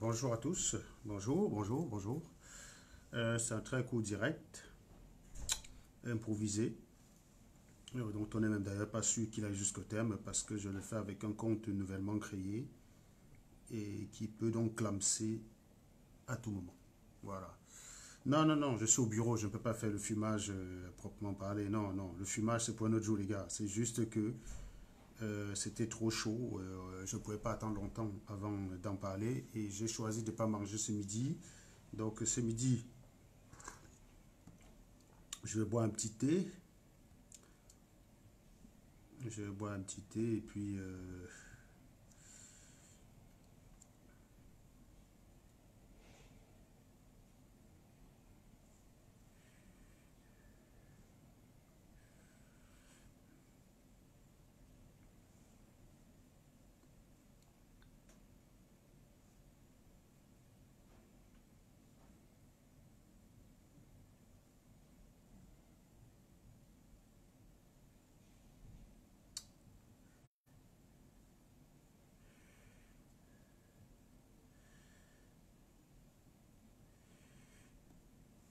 Bonjour à tous. Bonjour, bonjour, bonjour. C'est un très court direct, improvisé, dont on n'est même d'ailleurs pas sûr qu'il aille jusqu'au terme parce que je le fais avec un compte nouvellement créé et qui peut donc clamser à tout moment. Voilà. Non, non, non, je suis au bureau, je ne peux pas faire le fumage proprement parlé. Non, non, le fumage c'est pour un autre jour, les gars. C'est juste que c'était trop chaud, je ne pouvais pas attendre longtemps avant d'en parler et j'ai choisi de ne pas manger ce midi. Donc ce midi, je vais boire un petit thé. Je vais boire un petit thé et puis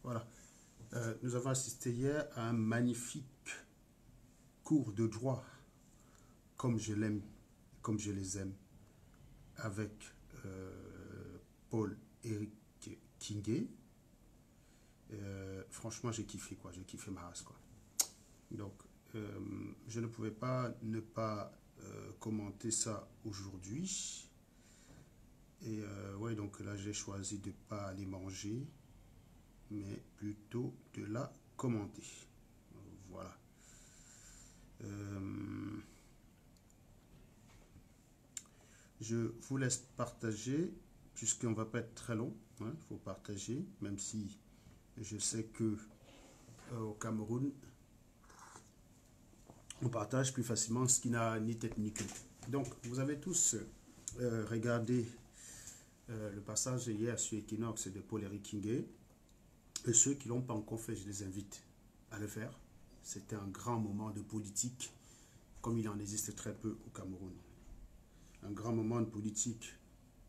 voilà. Nous avons assisté hier à un magnifique cours de droit, comme je l'aime, comme je les aime, avec Paul-Éric Kingué. Franchement, j'ai kiffé quoi, j'ai kiffé ma race quoi. Donc, je ne pouvais pas ne pas commenter ça aujourd'hui. Et ouais, donc là, j'ai choisi de ne pas aller manger, mais plutôt de la commenter. Voilà. Euh, je vous laisse partager, puisqu'on ne va pas être très long. Il faut partager, même si je sais que au Cameroun, on partage plus facilement ce qui n'a ni tête ni queue. Donc, vous avez tous regardé le passage hier sur Equinox de Paul-Éric Kingué. Et ceux qui ne l'ont pas encore fait, je les invite à le faire. C'était un grand moment de politique, comme il en existe très peu au Cameroun. Un grand moment de politique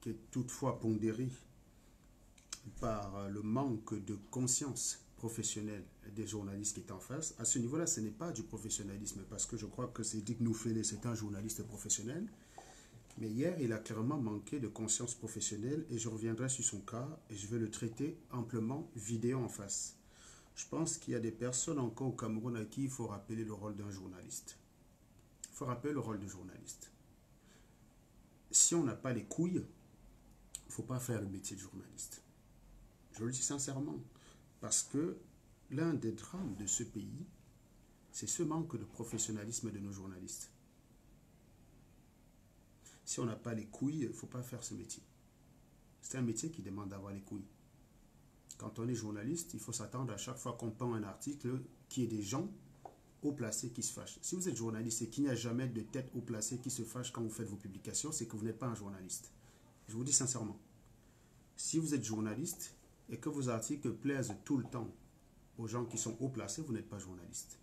qui est toutefois pondéré par le manque de conscience professionnelle des journalistes qui est en face. À ce niveau-là, ce n'est pas du professionnalisme, parce que je crois que c'est Dick Noufele, c'est un journaliste professionnel. Mais hier, il a clairement manqué de conscience professionnelle et je reviendrai sur son cas et je vais le traiter amplement vidéo en face. Je pense qu'il y a des personnes encore au Cameroun à qui il faut rappeler le rôle d'un journaliste. Il faut rappeler le rôle du journaliste. Si on n'a pas les couilles, il ne faut pas faire le métier de journaliste. Je le dis sincèrement. Parce que l'un des drames de ce pays, c'est ce manque de professionnalisme de nos journalistes. Si on n'a pas les couilles, il ne faut pas faire ce métier. C'est un métier qui demande d'avoir les couilles. Quand on est journaliste, il faut s'attendre à chaque fois qu'on prend un article qu'il y ait des gens haut placés qui se fâchent. Si vous êtes journaliste et qu'il n'y a jamais de tête haut placée qui se fâche quand vous faites vos publications, c'est que vous n'êtes pas un journaliste. Je vous dis sincèrement. Si vous êtes journaliste et que vos articles plaisent tout le temps aux gens qui sont haut placés, vous n'êtes pas journaliste.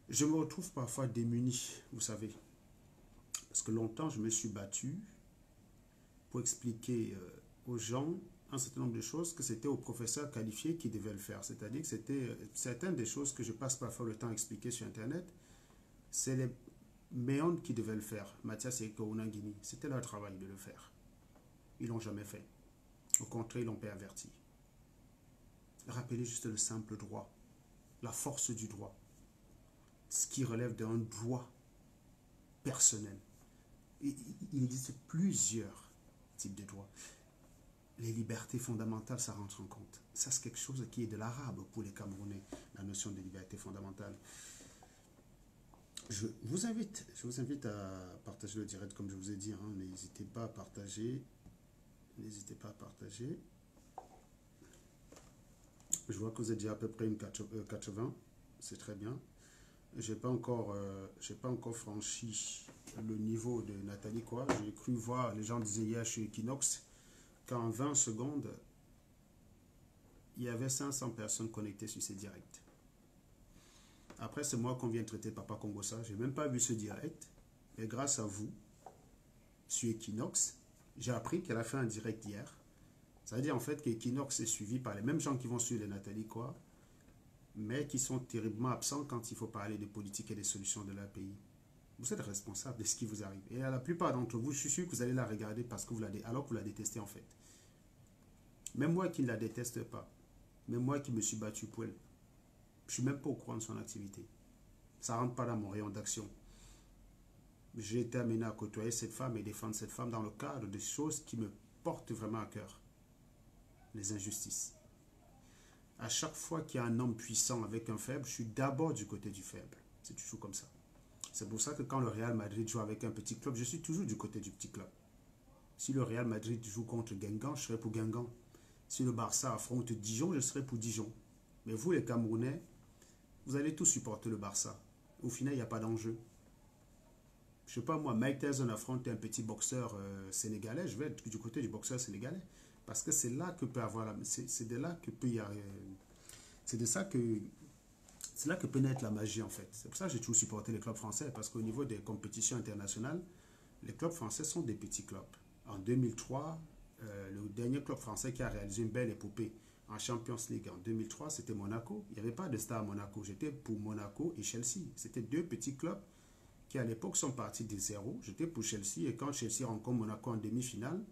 Je me retrouve parfois démuni, vous savez, parce que longtemps je me suis battu pour expliquer aux gens un certain nombre de choses que c'était aux professeurs qualifiés qui devaient le faire. C'est-à-dire que c'était certaines des choses que je passe parfois le temps à expliquer sur Internet, c'est les méandres qui devaient le faire. Mathias et Kounangini, c'était leur travail de le faire. Ils ne l'ont jamais fait. Au contraire, ils l'ont perverti. Rappelez juste le simple droit, la force du droit, ce qui relève d'un droit personnel. Il existe plusieurs types de droits. Les libertés fondamentales, ça rentre en compte. Ça, c'est quelque chose qui est de l'arabe pour les Camerounais, la notion de liberté fondamentale. Je vous invite à partager le direct, comme je vous ai dit. N'hésitez pas à partager. N'hésitez pas à partager. Je vois que vous êtes déjà à peu près une 80. C'est très bien. J'ai pas encore franchi le niveau de Nathalie quoi. J'ai cru voir, les gens disaient hier chez Equinox, qu'en 20 secondes, il y avait 500 personnes connectées sur ces directs. Après, c'est moi qu'on vient traiter Papa Congossa. Je n'ai même pas vu ce direct. Et grâce à vous, sur Equinox, J'ai appris qu'elle a fait un direct hier. Ça veut dire en fait qu'Equinox est suivi par les mêmes gens qui vont suivre les Nathalie quoi, mais qui sont terriblement absents quand il faut parler de politique et des solutions de leur pays. Vous êtes responsable de ce qui vous arrive. Et à la plupart d'entre vous, je suis sûr que vous allez la regarder parce que alors que vous la détestez en fait. Même moi qui ne la déteste pas, même moi qui me suis battu pour elle, je ne suis même pas au courant de son activité. Ça ne rentre pas dans mon rayon d'action. J'ai été amené à côtoyer cette femme et défendre cette femme dans le cadre de choses qui me portent vraiment à cœur. Les injustices. À chaque fois qu'il y a un homme puissant avec un faible, je suis d'abord du côté du faible. C'est toujours comme ça. C'est pour ça que quand le Real Madrid joue avec un petit club, je suis toujours du côté du petit club. Si le Real Madrid joue contre Guingamp, je serai pour Guingamp. Si le Barça affronte Dijon, je serai pour Dijon. Mais vous, les Camerounais, vous allez tous supporter le Barça. Au final, il n'y a pas d'enjeu. Je ne sais pas moi, Mike Tyson affronte un petit boxeur sénégalais, je vais être du côté du boxeur sénégalais. Parce que c'est là que peut avoir c'est de là que peut y avoir, c'est là que peut naître la magie en fait. C'est pour ça que j'ai toujours supporté les clubs français, parce qu'au niveau des compétitions internationales, les clubs français sont des petits clubs. En 2003, le dernier club français qui a réalisé une belle épopée en Champions League en 2003, c'était Monaco. Il n'y avait pas de star à Monaco. J'étais pour Monaco et Chelsea. C'était deux petits clubs qui à l'époque sont partis de zéro. J'étais pour Chelsea et quand Chelsea rencontre Monaco en demi-finale,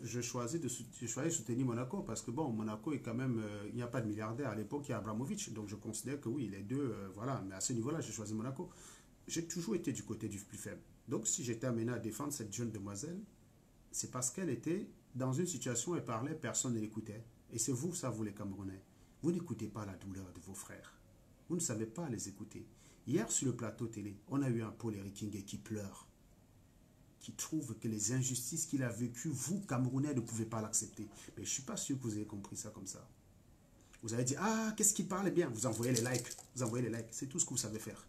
je choisis de soutenir Monaco parce que bon, Monaco est quand même, il n'y a pas de milliardaire à l'époque, il y a Abramovich, donc je considère que oui, les deux, voilà, mais à ce niveau-là, j'ai choisi Monaco. J'ai toujours été du côté du plus faible. Donc si j'étais amené à défendre cette jeune demoiselle, c'est parce qu'elle était dans une situation où elle parlait, personne ne l'écoutait. Et c'est vous, ça, vous les Camerounais. Vous n'écoutez pas la douleur de vos frères. Vous ne savez pas les écouter. Hier, sur le plateau télé, on a eu un Paul Eriking qui pleure, qui trouve que les injustices qu'il a vécues, vous, Camerounais, ne pouvez pas l'accepter. Mais je ne suis pas sûr que vous ayez compris ça comme ça. Vous avez dit, ah, qu'est-ce qu'il parle bien? Vous envoyez les likes, vous envoyez les likes. C'est tout ce que vous savez faire.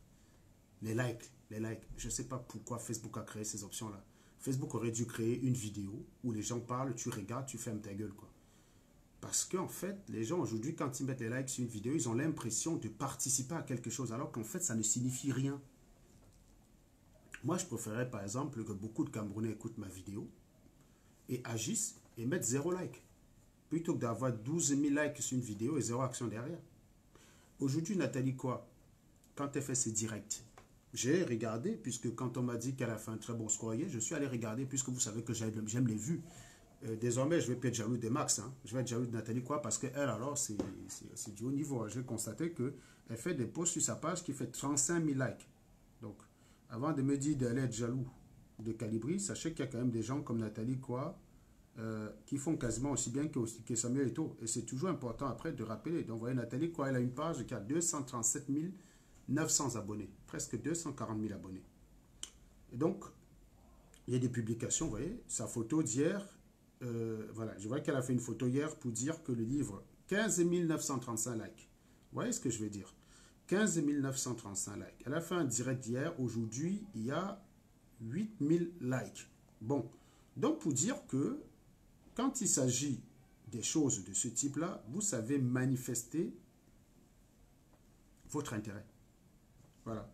Les likes, les likes. Je ne sais pas pourquoi Facebook a créé ces options-là. Facebook aurait dû créer une vidéo où les gens parlent, tu regardes, tu fermes ta gueule, quoi. Parce qu'en fait, les gens aujourd'hui, quand ils mettent les likes sur une vidéo, ils ont l'impression de participer à quelque chose, alors qu'en fait, ça ne signifie rien. Moi, je préférerais, par exemple, que beaucoup de Camerounais écoutent ma vidéo et agissent et mettent 0 like, plutôt que d'avoir 12 000 likes sur une vidéo et 0 action derrière. Aujourd'hui, Nathalie quoi, quand elle fait ses directs, j'ai regardé, puisque quand on m'a dit qu'elle a fait un très bon score hier, je suis allé regarder, puisque vous savez que j'aime les vues. Désormais, je vais plus être jaloux des Max. Hein. Je vais être jaloux de Nathalie quoi, parce qu'elle, alors, c'est du haut niveau. J'ai constaté qu'elle fait des posts sur sa page qui fait 35 000 likes. Donc, avant de me dire d'aller être jaloux de Calibri, sachez qu'il y a quand même des gens comme Nathalie quoi, qui font quasiment aussi bien que Samuel Eto'o. Et c'est toujours important après de rappeler. Donc, vous voyez, Nathalie quoi, elle a une page qui a 237 900 abonnés, presque 240 000 abonnés. Et donc, il y a des publications, vous voyez, sa photo d'hier, voilà, je vois qu'elle a fait une photo hier pour dire que le livre, 15 935 likes. Vous voyez ce que je veux dire? 15 935 likes. Elle a fait un direct hier, aujourd'hui, il y a 8 000 likes. Bon, donc pour dire que quand il s'agit des choses de ce type-là, vous savez manifester votre intérêt. Voilà.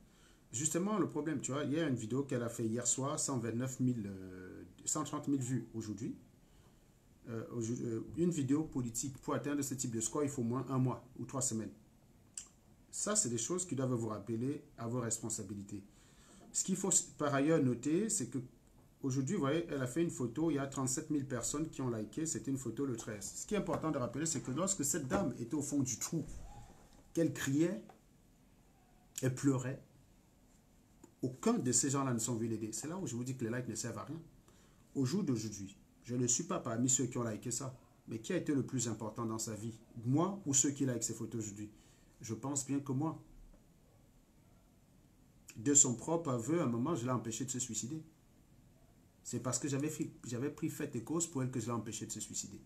Justement, le problème, tu vois, il y a une vidéo qu'elle a fait hier soir, 129 000, 130 000 vues aujourd'hui. Une vidéo politique, pour atteindre ce type de score, il faut au moins 1 mois ou 3 semaines. Ça, c'est des choses qui doivent vous rappeler à vos responsabilités. Ce qu'il faut par ailleurs noter, c'est que aujourd'hui, vous voyez, elle a fait une photo, il y a 37 000 personnes qui ont liké, c'était une photo le 13. Ce qui est important de rappeler, c'est que lorsque cette dame était au fond du trou, qu'elle criait, elle pleurait, aucun de ces gens-là ne sont venus l'aider. C'est là où je vous dis que les likes ne servent à rien. Au jour d'aujourd'hui, je ne suis pas parmi ceux qui ont liké ça. Mais qui a été le plus important dans sa vie? Moi ou ceux qui likent ces photos aujourd'hui? Je pense bien que moi. De son propre aveu, à un moment, je l'ai empêché de se suicider. C'est parce que j'avais pris fait et cause pour elle que je l'ai empêché de se suicider.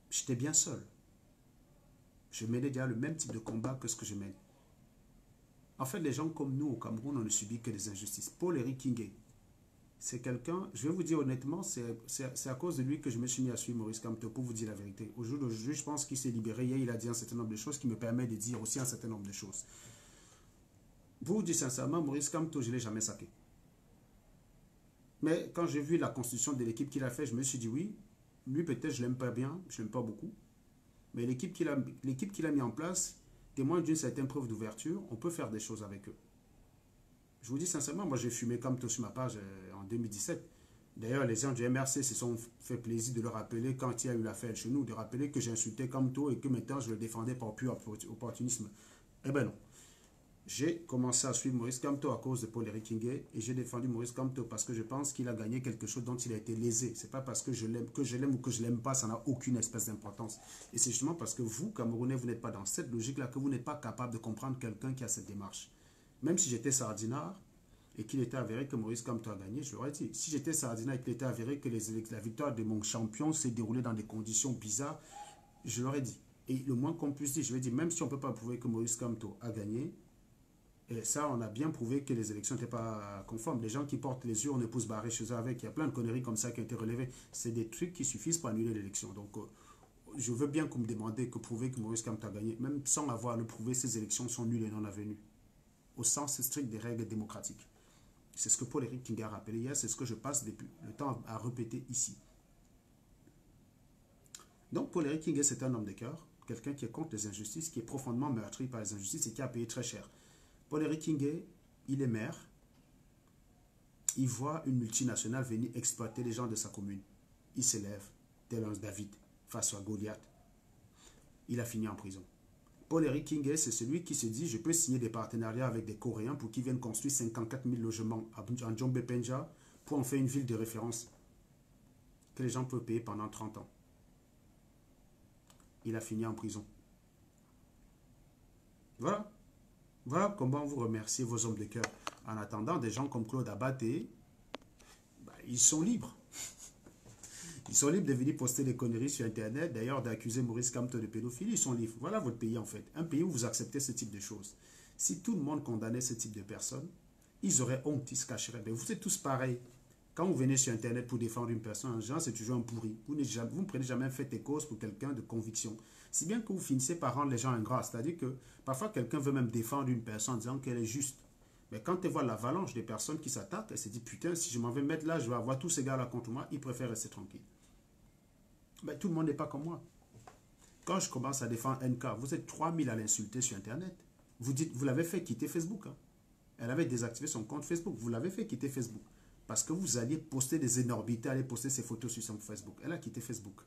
J'étais bien seul. Je menais déjà le même type de combat que ce que je mène. En fait, les gens comme nous au Cameroun, on ne subit que des injustices. Paul Eriking, c'est quelqu'un, je vais vous dire honnêtement, c'est à cause de lui que je me suis mis à suivre Maurice Kamto, pour vous dire la vérité. Au jour d'aujourd'hui, je pense qu'il s'est libéré. Hier, il a dit un certain nombre de choses qui me permettent de dire aussi un certain nombre de choses. Pour vous dire sincèrement, Maurice Kamto, je ne l'ai jamais saqué. Mais quand j'ai vu la constitution de l'équipe qu'il a fait, je me suis dit oui, lui peut-être je l'aime pas bien, je l'aime pas beaucoup. Mais l'équipe qu'il a mis en place témoigne d'une certaine preuve d'ouverture. On peut faire des choses avec eux. Je vous dis sincèrement, moi j'ai fumé comme tout sur ma page en 2017. D'ailleurs, les gens du MRC se sont fait plaisir de le rappeler quand il y a eu l'affaire chez nous, de rappeler que j'insultais Kamto et que maintenant je le défendais par pur opportunisme. Eh ben non. J'ai commencé à suivre Maurice Kamto à cause de Paul-Éric Kingué et j'ai défendu Maurice Kamto parce que je pense qu'il a gagné quelque chose dont il a été lésé. C'est pas parce que je l'aime ou que je l'aime pas, ça n'a aucune espèce d'importance. Et c'est justement parce que vous, Camerounais, vous n'êtes pas dans cette logique-là que vous n'êtes pas capable de comprendre quelqu'un qui a cette démarche. Même si j'étais sardinard et qu'il était avéré que Maurice Kamto a gagné, je l'aurais dit. Si j'étais sardinard et qu'il était avéré que la victoire de mon champion s'est déroulée dans des conditions bizarres, je l'aurais dit. Et le moins qu'on puisse dire, je vais dire, même si on ne peut pas prouver que Maurice Kamto a gagné, et ça, on a bien prouvé que les élections n'étaient pas conformes. Les gens qui portent les urnes poussent barrés chez eux avec. Il y a plein de conneries comme ça qui ont été relevées. C'est des trucs qui suffisent pour annuler l'élection. Donc, je veux bien que vous me demandez que prouver que Maurice Kamto a gagné. Même sans avoir à le prouver, ces élections sont nulles et non avenues. Au sens strict des règles démocratiques. C'est ce que Paul-Éric Kingué a rappelé hier. C'est ce que je passe depuis le temps à répéter ici. Donc, Paul-Éric Kingué, c'est un homme de cœur. Quelqu'un qui est contre les injustices, qui est profondément meurtri par les injustices et qui a payé très cher. Paul-Éric Kingué, il est maire. Il voit une multinationale venir exploiter les gens de sa commune. Il s'élève, tel un David, face à Goliath. Il a fini en prison. Paul-Éric Kingué, c'est celui qui se dit je peux signer des partenariats avec des Coréens pour qu'ils viennent construire 54 000 logements en Djombe-Penja pour en faire une ville de référence que les gens peuvent payer pendant 30 ans. Il a fini en prison. Voilà. Voilà comment vous remerciez vos hommes de cœur. En attendant, des gens comme Claude Abaté, ils sont libres. Ils sont libres de venir poster des conneries sur Internet, d'ailleurs d'accuser Maurice Kamto de pédophilie, ils sont libres. Voilà votre pays en fait. Un pays où vous acceptez ce type de choses. Si tout le monde condamnait ce type de personnes, ils auraient honte, ils se cacheraient. Mais vous êtes tous pareils. Quand vous venez sur Internet pour défendre une personne, en général, c'est toujours un pourri. Vous ne prenez jamais fait des causes pour quelqu'un de conviction. Si bien que vous finissez par rendre les gens ingrats. C'est-à-dire que parfois quelqu'un veut même défendre une personne en disant qu'elle est juste. Mais quand elle voit l'avalanche des personnes qui s'attaquent, elle se dit putain, si je m'en vais mettre là, je vais avoir tous ces gars-là contre moi. Ils préfèrent rester tranquille. Mais tout le monde n'est pas comme moi. Quand je commence à défendre NK, vous êtes 3000 à l'insulter sur Internet. Vous dites, vous l'avez fait quitter Facebook. Hein. Elle avait désactivé son compte Facebook. Vous l'avez fait quitter Facebook. Parce que vous alliez poster des énormités, aller poster ses photos sur son Facebook. Elle a quitté Facebook.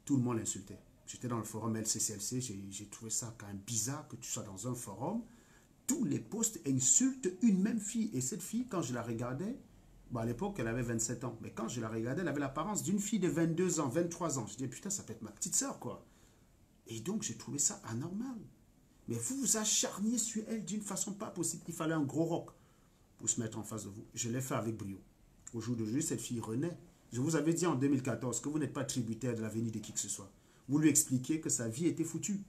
Tout le monde l'insultait. J'étais dans le forum LCCLC, j'ai trouvé ça quand même bizarre que tu sois dans un forum. Tous les posts insultent une même fille. Et cette fille, quand je la regardais, à l'époque, elle avait 27 ans. Mais quand je la regardais, elle avait l'apparence d'une fille de 22 ans, 23 ans. Je disais, putain, ça peut être ma petite sœur, quoi. Et donc, j'ai trouvé ça anormal. Mais vous vous acharniez sur elle d'une façon pas possible. Il fallait un gros roc pour se mettre en face de vous. Je l'ai fait avec brio. Au jour d'aujourd'hui, cette fille renaît. Je vous avais dit en 2014 que vous n'êtes pas tributaire de l'avenir de qui que ce soit. Vous lui expliquez que sa vie était foutue.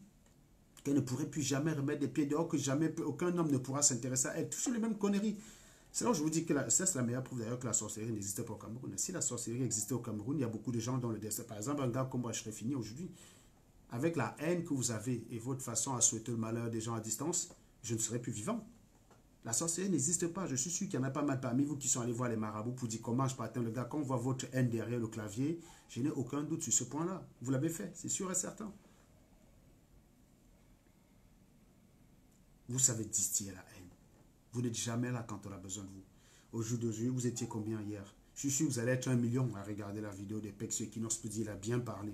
Qu'elle ne pourrait plus jamais remettre des pieds dehors, que jamais aucun homme ne pourra s'intéresser à elle. Toujours les mêmes conneries. C'est là où je vous dis que ça, c'est la meilleure preuve d'ailleurs que la sorcellerie n'existe pas au Cameroun. Si la sorcellerie existait au Cameroun, il y a beaucoup de gens dans le destin. Par exemple, un gars comme moi, je serais fini aujourd'hui. Avec la haine que vous avez et votre façon à souhaiter le malheur des gens à distance, je ne serais plus vivant. La sorcellerie n'existe pas. Je suis sûr qu'il y en a pas mal parmi vous qui sont allés voir les marabouts pour dire comment je peux atteindre le gars. Quand on voit votre haine derrière le clavier, je n'ai aucun doute sur ce point-là. Vous l'avez fait, c'est sûr et certain. Vous savez distiller la haine. Vous n'êtes jamais là quand on a besoin de vous. Au jour d'aujourd'hui, vous étiez combien hier? Je suis sûr que vous allez être 1 million à regarder la vidéo de Pex Equinox pour dire il a bien parlé.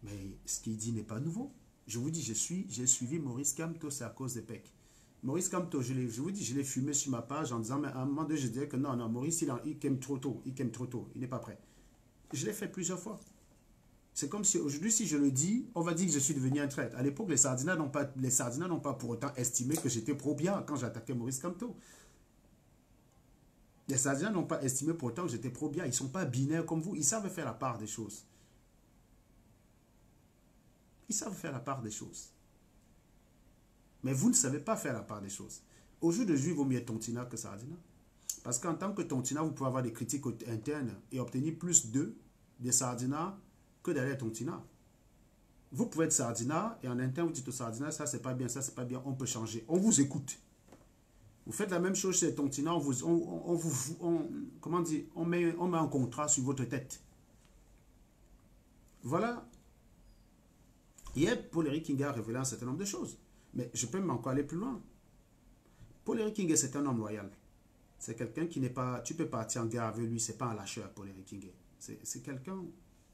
Mais ce qu'il dit n'est pas nouveau. Je vous dis, j'ai suivi Maurice Kamto, c'est à cause de Peck. Maurice Kamto, je vous dis, je l'ai fumé sur ma page en disant, mais à un moment donné, je disais que non, Maurice, il aime trop tôt, il n'est pas prêt. Je l'ai fait plusieurs fois. C'est comme si aujourd'hui, si je le dis, on va dire que je suis devenu un traître. À l'époque, les Sardinats n'ont pas pour autant estimé que j'étais pro-bien quand j'attaquais Maurice Kamto. Les Sardinats n'ont pas estimé pour autant que j'étais pro-bien. Ils ne sont pas binaires comme vous. Ils savent faire la part des choses. Ils savent faire la part des choses. Mais vous ne savez pas faire la part des choses. Au jour de juif, il vaut mieux être Tontina que Sardina. Parce qu'en tant que Tontina, vous pouvez avoir des critiques internes et obtenir plus des Sardina que d'aller Tontina. Vous pouvez être Sardina et en interne, vous dites au Sardina, ça c'est pas bien, ça c'est pas bien, on peut changer. On vous écoute. Vous faites la même chose chez Tontina, comment dire, on met un contrat sur votre tête. Voilà. Hier, Paul-Éric Kinge a révélé un certain nombre de choses. Mais je peux même encore aller plus loin. Paul-Éric Kinge, c'est un homme loyal. C'est quelqu'un qui n'est pas... Tu peux partir en guerre avec lui, c'est pas un lâcheur, Paul-Éric Kinge. C'est quelqu'un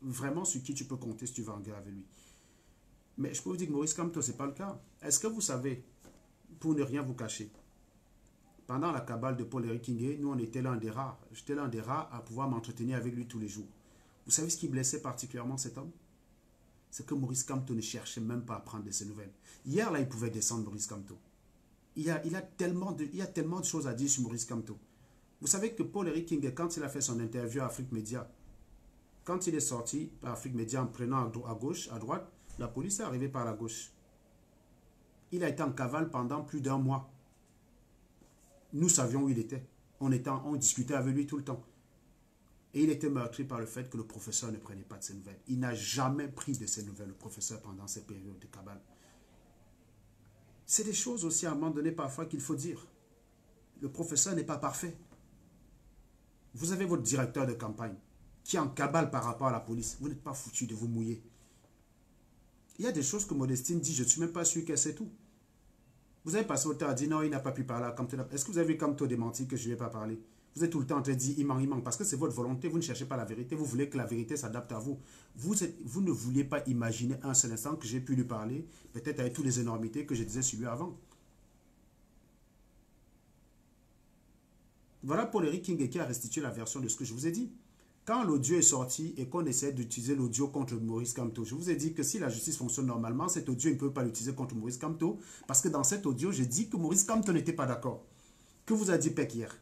vraiment sur qui tu peux compter si tu vas en guerre avec lui. Mais je peux vous dire que Maurice Kamto, ce n'est pas le cas. Est-ce que vous savez, pour ne rien vous cacher, pendant la cabale de Paul-Éric Kinge, nous, on était l'un des rares. J'étais l'un des rares à pouvoir m'entretenir avec lui tous les jours. Vous savez ce qui blessait particulièrement cet homme? C'est que Maurice Kamto ne cherchait même pas à prendre de ses nouvelles. Hier, là, il pouvait descendre Maurice Kamto. Il y a tellement de choses à dire sur Maurice Kamto. Vous savez que Paul-Éric Kinge, quand il a fait son interview à Afrique Média, quand il est sorti à Afrique Média en prenant à gauche, à droite, la police est arrivée par la gauche. Il a été en cavale pendant plus d'1 mois. Nous savions où il était. On discutait avec lui tout le temps. Et il était meurtri par le fait que le professeur ne prenait pas de ses nouvelles. Il n'a jamais pris de ses nouvelles, le professeur, pendant ces périodes de cabale. C'est des choses aussi à un moment donné parfois qu'il faut dire. Le professeur n'est pas parfait. Vous avez votre directeur de campagne qui est en cabale par rapport à la police. Vous n'êtes pas foutu de vous mouiller. Il y a des choses que Modestine dit, je ne suis même pas sûr qu'elle sait tout. Vous avez passé votre temps à dire non, il n'a pas pu parler à Kamto. Est-ce que vous avez vu Kamto démentir que je ne vais pas parler? Vous êtes tout le temps en train de dire il manque, parce que c'est votre volonté, vous ne cherchez pas la vérité, vous voulez que la vérité s'adapte à vous. Vous ne vouliez pas imaginer un seul instant que j'ai pu lui parler, peut-être avec toutes les énormités que je disais sur lui avant. Voilà Paul-Éric Kinge qui a restitué la version de ce que je vous ai dit. Quand l'audio est sorti et qu'on essaie d'utiliser l'audio contre Maurice Kamto, je vous ai dit que si la justice fonctionne normalement, cet audio, il ne peut pas l'utiliser contre Maurice Kamto, parce que dans cet audio, j'ai dit que Maurice Kamto n'était pas d'accord. Que vous a dit Pek hier?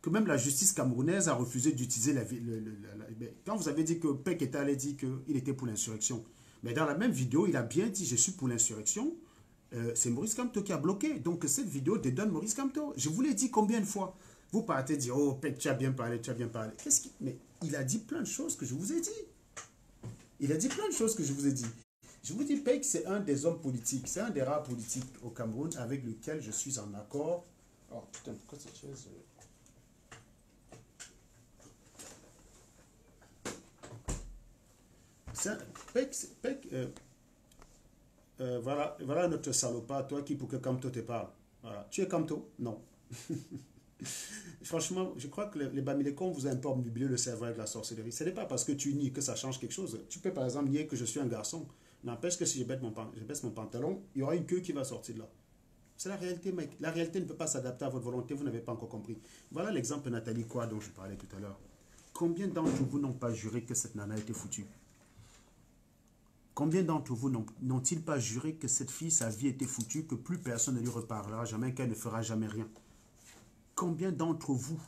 Que même la justice camerounaise a refusé d'utiliser quand vous avez dit que Pek était allé dire qu'il était pour l'insurrection, mais dans la même vidéo, il a bien dit je suis pour l'insurrection, c'est Maurice Kamto qui a bloqué. Donc cette vidéo dédonne Maurice Kamto. Je vous l'ai dit combien de fois? Vous partez dire oh Pek, tu as bien parlé, tu as bien parlé. Mais il a dit plein de choses que je vous ai dit. Il a dit plein de choses que je vous ai dit. Je vous dis Pek, c'est un des hommes politiques, c'est un des rares politiques au Cameroun avec lequel je suis en accord. Oh putain, pourquoi cette chaise... Pek, voilà notre salopard, toi qui pour que Kamto te parle. Voilà. Tu es Kamto? Non. Franchement, je crois que les Bamilécons vous ont un peu omnubilé le cerveau avec la sorcellerie. Ce n'est pas parce que tu nies que ça change quelque chose. Tu peux par exemple nier que je suis un garçon. N'empêche que si je baisse mon pantalon, il y aura une queue qui va sortir de là. C'est la réalité, mec. La réalité ne peut pas s'adapter à votre volonté, vous n'avez pas encore compris. Voilà l'exemple de Nathalie Quoi dont je parlais tout à l'heure. Combien d'entre vous n'ont pas juré que cette nana était foutue? Combien d'entre vous n'ont-ils pas juré que cette fille, sa vie était foutue, que plus personne ne lui reparlera jamais, qu'elle ne fera jamais rien? Combien d'entre vous?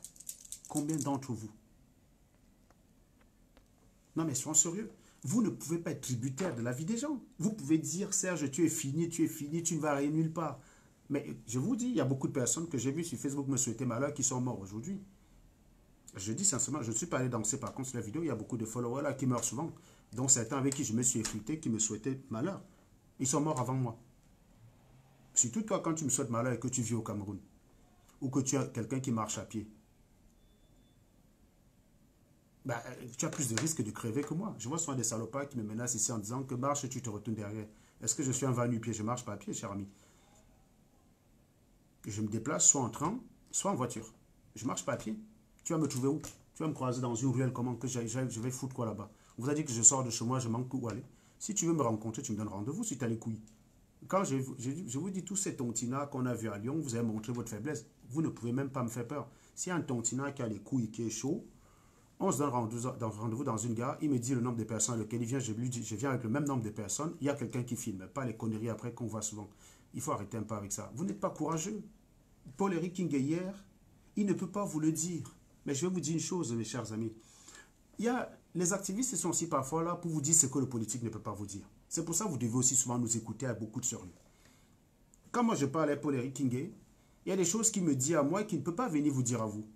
Combien d'entre vous? Non mais soyons sérieux. Vous ne pouvez pas être tributaire de la vie des gens. Vous pouvez dire, Serge, tu es fini, tu ne vas aller nulle part. Mais je vous dis, il y a beaucoup de personnes que j'ai vues sur Facebook me souhaiter malheur qui sont morts aujourd'hui. Je dis sincèrement, je ne suis pas allé danser par contre sur la vidéo, il y a beaucoup de followers là qui meurent souvent. Donc certains avec qui je me suis effrité, qui me souhaitaient malheur. Ils sont morts avant moi. Surtout toi, quand tu me souhaites malheur et que tu vis au Cameroun, ou que tu as quelqu'un qui marche à pied, bah, tu as plus de risques de crever que moi. Je vois souvent des salopards qui me menacent ici en disant que marche, tu te retournes derrière. Est-ce que je suis un va-nu-pied? Je marche pas à pied, cher ami. Je me déplace soit en train, soit en voiture. Je marche pas à pied. Tu vas me trouver où? Tu vas me croiser dans une ruelle, comment que je vais foutre quoi là-bas? On vous a dit que je sors de chez moi, je manque où aller. Si tu veux me rencontrer, tu me donnes rendez-vous si tu as les couilles. Quand je vous dis tous ces tontinats qu'on a vus à Lyon, vous avez montré votre faiblesse. Vous ne pouvez même pas me faire peur. S'il y a un tontinat qui a les couilles, qui est chaud, on se donne rendez-vous dans une gare, il me dit le nombre de personnes auxquelles il vient, je lui dis, je viens avec le même nombre de personnes, il y a quelqu'un qui filme, pas les conneries après qu'on voit souvent. Il faut arrêter un peu avec ça. Vous n'êtes pas courageux. Paul-Éric Kinge hier, il ne peut pas vous le dire. Mais je vais vous dire une chose, mes chers amis. Les activistes sont aussi parfois là pour vous dire ce que le politique ne peut pas vous dire. C'est pour ça que vous devez aussi souvent nous écouter à beaucoup de sérieux. Quand moi je parle à Paul-Éric Kinge, il y a des choses qu'il me dit à moi qui ne peut pas venir vous dire à vous.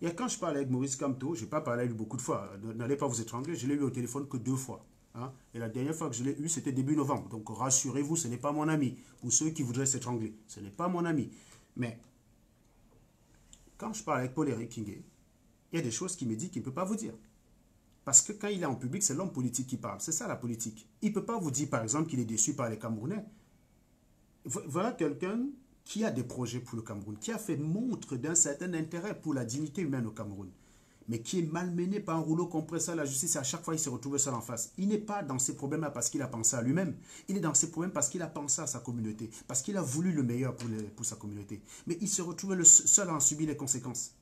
Et quand je parle avec Maurice Kamto, je n'ai pas parlé avec lui beaucoup de fois. N'allez pas vous étrangler, je l'ai eu au téléphone que 2 fois. Hein? Et la dernière fois que je l'ai eu, c'était début novembre. Donc rassurez-vous, ce n'est pas mon ami. Pour ceux qui voudraient s'étrangler, ce n'est pas mon ami. Mais quand je parle avec Paul-Éric Kingé, il y a des choses qu'il me dit qu'il ne peut pas vous dire. Parce que quand il est en public, c'est l'homme politique qui parle. C'est ça la politique. Il ne peut pas vous dire, par exemple, qu'il est déçu par les Camerounais. Voilà quelqu'un qui a des projets pour le Cameroun, qui a fait montre d'un certain intérêt pour la dignité humaine au Cameroun, mais qui est malmené par un rouleau compresseur à la justice et à chaque fois il se retrouve seul en face. Il n'est pas dans ces problèmes-là parce qu'il a pensé à lui-même. Il est dans ces problèmes parce qu'il a pensé à sa communauté, parce qu'il a voulu le meilleur pour sa communauté. Mais il se retrouve seul à en subir les conséquences.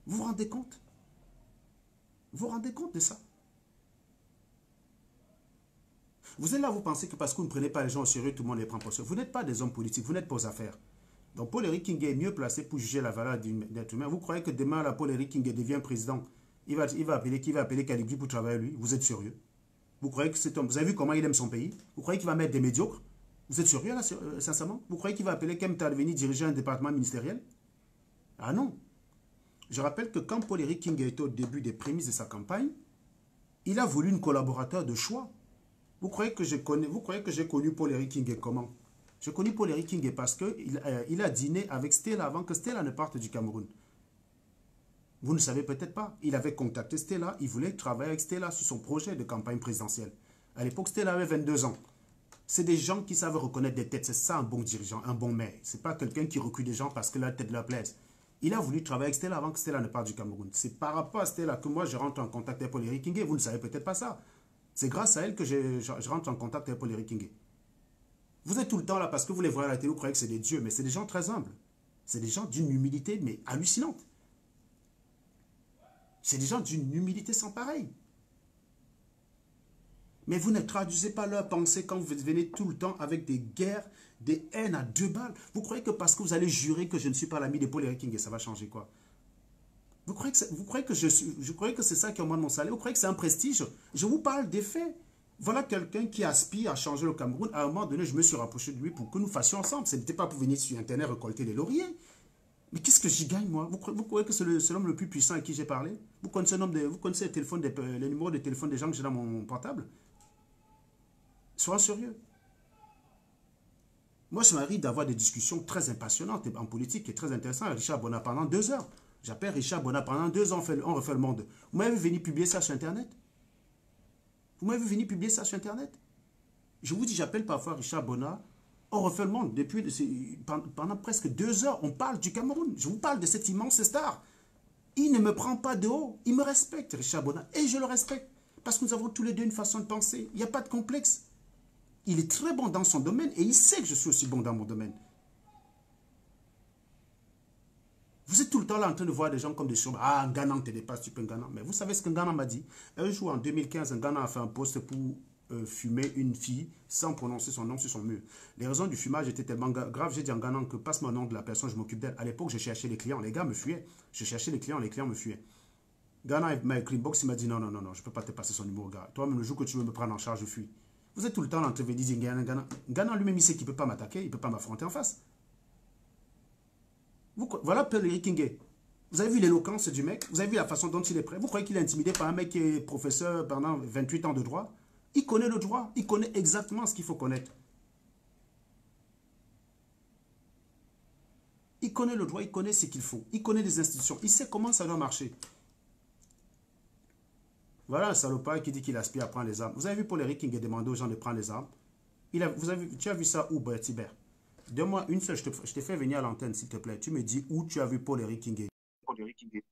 Vous vous rendez compte? Vous vous rendez compte de ça? Vous êtes là, vous pensez que parce que vous ne prenez pas les gens au sérieux, tout le monde les prend pour sérieux. Vous n'êtes pas des hommes politiques, vous n'êtes pas aux affaires. Donc Paul-Éric Kingé est mieux placé pour juger la valeur d'être humain. Vous croyez que demain, Paul-Éric Kingé devient président, il va appeler Kalibri pour travailler lui? Vous êtes sérieux? Vous croyez que cet homme, vous avez vu comment il aime son pays? Vous croyez qu'il va mettre des médiocres? Vous êtes sérieux là, sincèrement? Vous croyez qu'il va appeler Kem Tadeveni diriger un département ministériel? Ah non. Je rappelle que quand Paul-Éric Kingé était au début des prémices de sa campagne, il a voulu un collaborateur de choix. Vous croyez que j'ai connu Paul-Éric Kingé comment? J'ai connu Paul-Éric Kingé parce qu'il a dîné avec Stella avant que Stella ne parte du Cameroun. Vous ne savez peut-être pas. Il avait contacté Stella, il voulait travailler avec Stella sur son projet de campagne présidentielle. À l'époque, Stella avait 22 ans. C'est des gens qui savent reconnaître des têtes. C'est ça un bon dirigeant, un bon maire. Ce n'est pas quelqu'un qui recrute des gens parce que la tête leur plaise. Il a voulu travailler avec Stella avant que Stella ne parte du Cameroun. C'est par rapport à Stella que moi je rentre en contact avec Paul-Éric Kingé. Vous ne savez peut-être pas ça. C'est grâce à elle que je rentre en contact avec Paul-Éric Kingé. Vous êtes tout le temps là parce que vous les voyez à la télé, vous croyez que c'est des dieux, mais c'est des gens très humbles. C'est des gens d'une humilité, mais hallucinante. C'est des gens d'une humilité sans pareil. Mais vous ne traduisez pas leurs pensées quand vous venez tout le temps avec des guerres, des haines à 2 balles. Vous croyez que parce que vous allez jurer que je ne suis pas l'ami de Paul-Éric Kingé, ça va changer quoi? Vous croyez que je croyais que c'est ça qui augmente mon salaire? Vous croyez que c'est un prestige? Je vous parle des faits. Voilà quelqu'un qui aspire à changer le Cameroun. À un moment donné, je me suis rapproché de lui pour que nous fassions ensemble. Ce n'était pas pour venir sur Internet récolter des lauriers. Mais qu'est-ce que j'y gagne, moi? Vous croyez que c'est l'homme le plus puissant à qui j'ai parlé? Vous connaissez les numéros de téléphone des gens que j'ai dans mon portable? Soyez sérieux. Moi, ça m'arrive d'avoir des discussions très passionnantes en politique et très intéressantes avec Richard Bona pendant 2 heures. J'appelle Richard Bona pendant 2 ans, on refait le monde. Vous m'avez venu publier ça sur Internet? Vous m'avez venu publier ça sur Internet? Je vous dis, j'appelle parfois Richard Bona, on refait le monde. Pendant presque 2 heures, on parle du Cameroun. Je vous parle de cette immense star. Il ne me prend pas de haut. Il me respecte, Richard Bona. Et je le respecte. Parce que nous avons tous les deux une façon de penser. Il n'y a pas de complexe. Il est très bon dans son domaine et il sait que je suis aussi bon dans mon domaine. Vous êtes tout le temps là en train de voir des gens comme des choses. Ah, un Ghana, on te dépasse, tu peux un Ghana. Mais vous savez ce qu'un Ghana m'a dit? Un jour, en 2015, un Ghana a fait un post pour fumer une fille sans prononcer son nom sur son mur. Les raisons du fumage étaient tellement graves. J'ai dit en Ghana que passe mon nom de la personne, je m'occupe d'elle. À l'époque, je cherchais les clients. Les gars me fuyaient. Je cherchais les clients me fuyaient. Ghana m'a écrit une box, il m'a dit non, non, non, non, je ne peux pas te passer son numéro, gars. Toi-même, le jour que tu veux me prendre en charge, je fuis. Vous êtes tout le temps en train de dire Ghana. Ghana lui-même, il sait qu'il ne peut pas m'attaquer, il ne peut pas m'affronter en face. Voilà Paul-Éric Kingé. Vous avez vu l'éloquence du mec? Vous avez vu la façon dont il est prêt? Vous croyez qu'il est intimidé par un mec qui est professeur pendant 28 ans de droit? Il connaît le droit. Il connaît exactement ce qu'il faut connaître. Il connaît le droit, il connaît ce qu'il faut. Il connaît les institutions. Il sait comment ça doit marcher. Voilà un salopard qui dit qu'il aspire à prendre les armes. Vous avez vu Paul-Éric Kingé demander aux gens de prendre les armes? Tu as vu ça où, Bertibert? Donne-moi une seule, je te fais venir à l'antenne, s'il te plaît. Tu me dis où tu as vu Paul-Éric Kingé. Paul-Éric Kingé.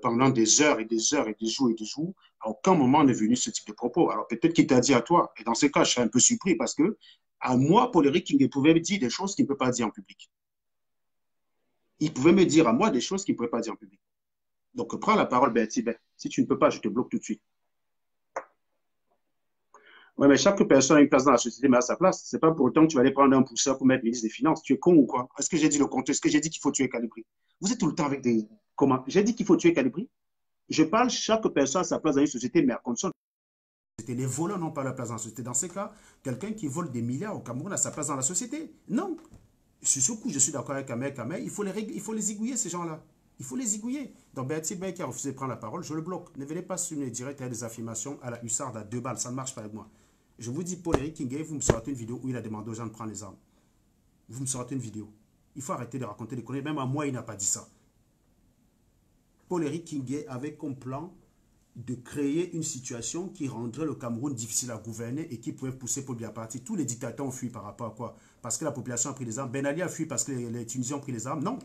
Pendant des heures et des heures et des jours, à aucun moment n'est venu ce type de propos. Alors peut-être qu'il t'a dit à toi. Et dans ce cas, je serais un peu surpris parce que à moi, Paul-Éric Kingé pouvait me dire des choses qu'il ne peut pas dire en public. Il pouvait me dire à moi des choses qu'il ne pouvait pas dire en public. Donc prends la parole, Bertibert. Si tu ne peux pas, je te bloque tout de suite. Oui, mais chaque personne a une place dans la société, mais à sa place. Ce n'est pas pour autant que tu vas aller prendre un pousseur pour mettre ministre des Finances. Tu es con ou quoi? Est-ce que j'ai dit le contraire? Est-ce que j'ai dit qu'il faut tuer Kalibri? Vous êtes tout le temps avec des... Comment? J'ai dit qu'il faut tuer Kalibri? Je parle chaque personne à sa place dans une société, mais à condition... Les voleurs n'ont pas leur place dans la société. Dans ce cas, quelqu'un qui vole des milliards au Cameroun a sa place dans la société? Non. Sur ce coup, je suis d'accord avec Ahmed Kamel. Il faut les aiguiller, ces gens-là. Il faut les aiguiller. Donc, Bertibert qui a refusé de prendre la parole, je le bloque. Ne venez pas sur mes directs avec des affirmations à la hussarde à 2 balles. Ça ne marche pas avec moi. Je vous dis, Paul-Éric Kingé, vous me sortez une vidéo où il a demandé aux gens de prendre les armes. Vous me sortez une vidéo. Il faut arrêter de raconter des conneries. Même à moi, il n'a pas dit ça. Paul-Éric Kingué avait comme plan de créer une situation qui rendrait le Cameroun difficile à gouverner et qui pouvait pousser Paul Biya à partir. Tous les dictateurs ont fui par rapport à quoi? Parce que la population a pris les armes. Ben Ali a fui parce que les Tunisiens ont pris les armes. Non.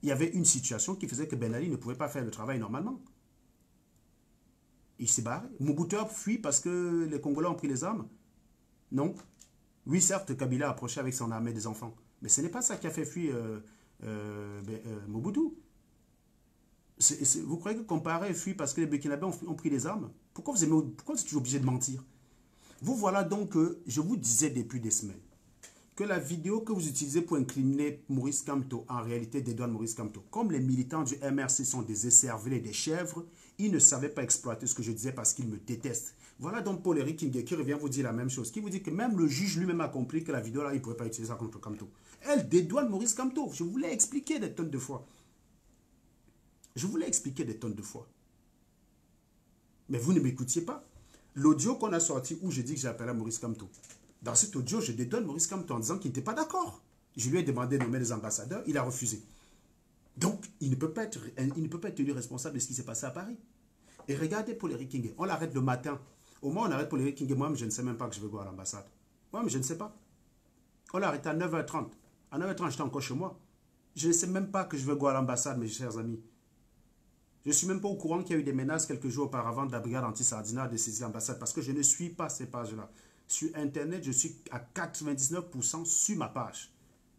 Il y avait une situation qui faisait que Ben Ali ne pouvait pas faire le travail normalement. Il s'est barré. Mobutu a fui parce que les Congolais ont pris les armes. Non. Oui, certes, Kabila a approché avec son armée des enfants. Mais ce n'est pas ça qui a fait fuir Mobutu. Vous croyez que Comparé fuit parce que les Burkinabés ont pris les armes? Pourquoi vous êtes toujours obligé de mentir? Vous voilà donc, je vous disais depuis des semaines, que la vidéo que vous utilisez pour incriminer Maurice Kamto, en réalité dédouane Maurice Kamto. Comme les militants du MRC sont des écervelés, des chèvres, ils ne savaient pas exploiter ce que je disais parce qu'ils me détestent. Voilà donc Paul-Éric Kingué qui revient vous dire la même chose, qui vous dit que même le juge lui-même a compris que la vidéo là, il ne pouvait pas utiliser ça contre Kamto. Elle dédouane Maurice Kamto. Je vous l'ai expliqué des tonnes de fois. Je vous l'ai expliqué des tonnes de fois. Mais vous ne m'écoutiez pas. L'audio qu'on a sorti où je dis que j'ai appelé Maurice Kamto. Dans cet audio, je dédouane Maurice Kamto en disant qu'il n'était pas d'accord. Je lui ai demandé de nommer des ambassadeurs, il a refusé. Donc, il ne peut pas être tenu responsable de ce qui s'est passé à Paris. Et regardez Paul-Éric Kingué, on l'arrête le matin. Au moins, on arrête Paul-Éric Kingué, moi-même, je ne sais même pas que je vais voir à l'ambassade. Moi-même, je ne sais pas. On l'a arrêté à 9h30. À 9h30, j'étais encore chez moi. Je ne sais même pas que je vais voir à l'ambassade, mes chers amis. Je ne suis même pas au courant qu'il y a eu des menaces quelques jours auparavant de la brigade anti-Sardina de saisir l'ambassade parce que je ne suis pas ces pages-là. Sur Internet, je suis à 99% sur ma page.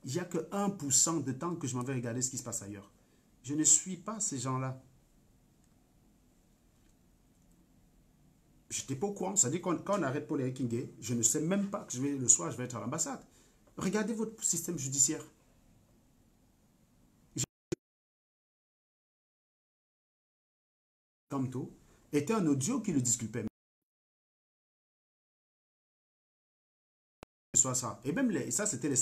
Il n'y a que 1% de temps que je m'en vais regarder ce qui se passe ailleurs. Je ne suis pas ces gens-là. Je n'étais pas au courant. C'est-à-dire que quand on arrête Paul-Éric Kingué, je ne sais même pas que le soir, je vais être à l'ambassade. Regardez votre système judiciaire. Kamto était un audio qui le disculpait. Soit ça. Et même ça, c'était les